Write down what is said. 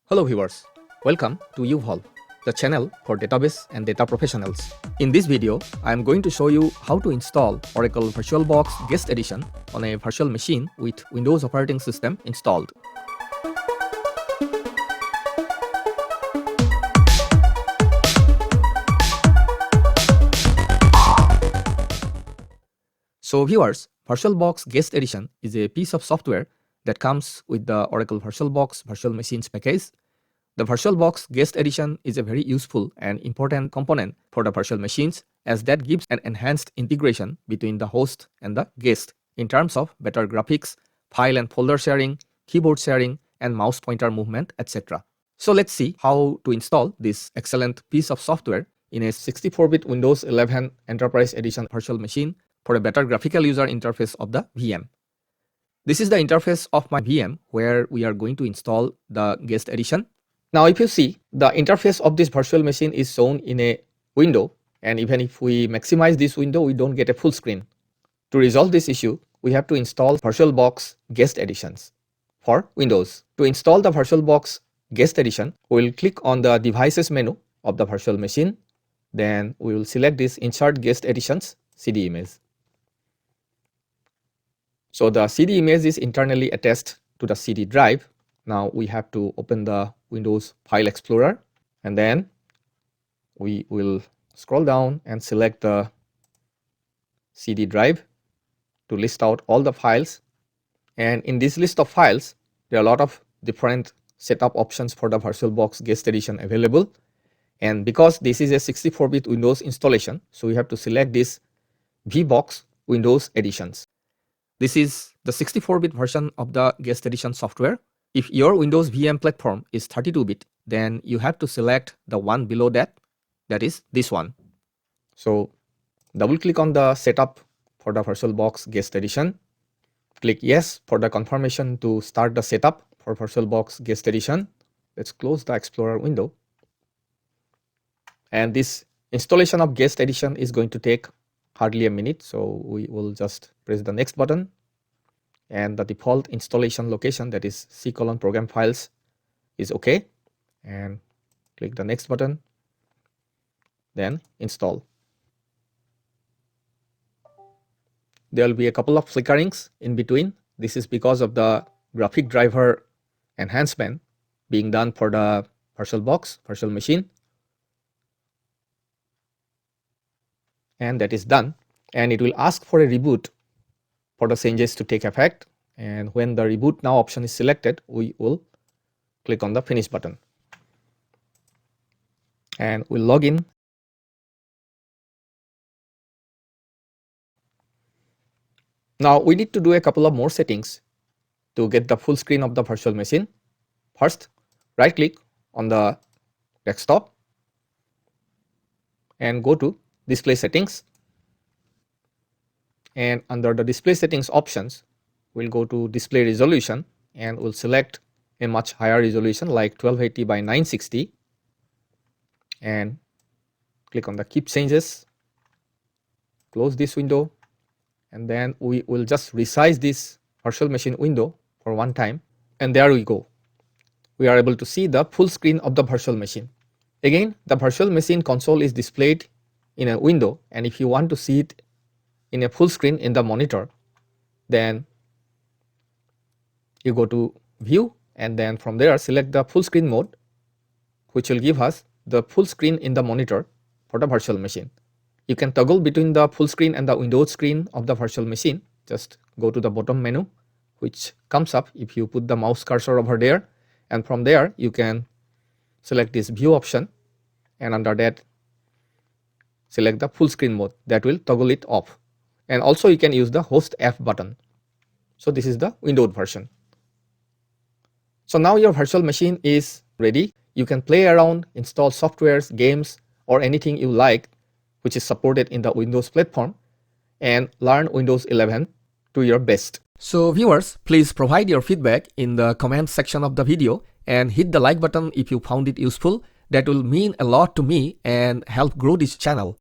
Hello viewers, welcome to UVol, the channel for database and data professionals. In this video, I am going to show you how to install Oracle VirtualBox Guest Edition on a virtual machine with Windows operating system installed. So viewers, VirtualBox Guest Edition is a piece of software that comes with the Oracle VirtualBox Virtual Machines package. The VirtualBox Guest Edition is a very useful and important component for the virtual machines, as that gives an enhanced integration between the host and the guest in terms of better graphics, file and folder sharing, keyboard sharing, and mouse pointer movement, etc. So let's see how to install this excellent piece of software in a 64-bit Windows 11 Enterprise Edition virtual machine for a better graphical user interface of the VM. This is the interface of my VM where we are going to install the Guest Edition. Now if you see, the interface of this virtual machine is shown in a window, and even if we maximize this window, we don't get a full screen. To resolve this issue, we have to install VirtualBox Guest Editions for Windows. To install the VirtualBox Guest Edition, we will click on the Devices menu of the virtual machine. Then we will select this Insert Guest Editions CD image. So the CD image is internally attached to the CD drive. Now we have to open the Windows File Explorer, and then we will scroll down and select the CD drive to list out all the files. And in this list of files, there are a lot of different setup options for the VirtualBox Guest Edition available. And because this is a 64-bit Windows installation, so we have to select this VBox Windows Editions. This is the 64-bit version of the Guest Edition software. If your Windows VM platform is 32-bit, then you have to select the one below that, that is this one. So double click on the setup for the VirtualBox Guest Edition. Click yes for the confirmation to start the setup for VirtualBox Guest Edition. Let's close the Explorer window. And this installation of Guest Edition is going to take hardly a minute, so we will just press the next button, and the default installation location, that is C:program files, is okay, and click the next button, then install. There will be a couple of flickerings in between. This is because of the graphic driver enhancement being done for the VirtualBox virtual machine. And that is done, and it will ask for a reboot for the changes to take effect. And when the reboot now option is selected, we will click on the finish button and we'll log in. Now we need to do a couple of more settings to get the full screen of the virtual machine. First, right click on the desktop and go to Display Settings, and under the Display Settings options, we'll go to Display Resolution and we'll select a much higher resolution like 1280 by 960 and click on the Keep Changes, close this window, and then we will just resize this virtual machine window for one time, and there we go. We are able to see the full screen of the virtual machine. Again, the virtual machine console is displayed in a window, and if you want to see it in a full screen in the monitor, then you go to View, and then from there select the full screen mode, which will give us the full screen in the monitor for the virtual machine. You can toggle between the full screen and the windowed screen of the virtual machine. Just go to the bottom menu, which comes up if you put the mouse cursor over there, and from there you can select this View option, and under that select the full screen mode. That will toggle it off. And also you can use the Host F button. So this is the windowed version. So now your virtual machine is ready. You can play around, install softwares, games, or anything you like which is supported in the Windows platform, and learn Windows 11 to your best. So viewers, please provide your feedback in the comment section of the video and hit the like button if you found it useful. That will mean a lot to me and help grow this channel.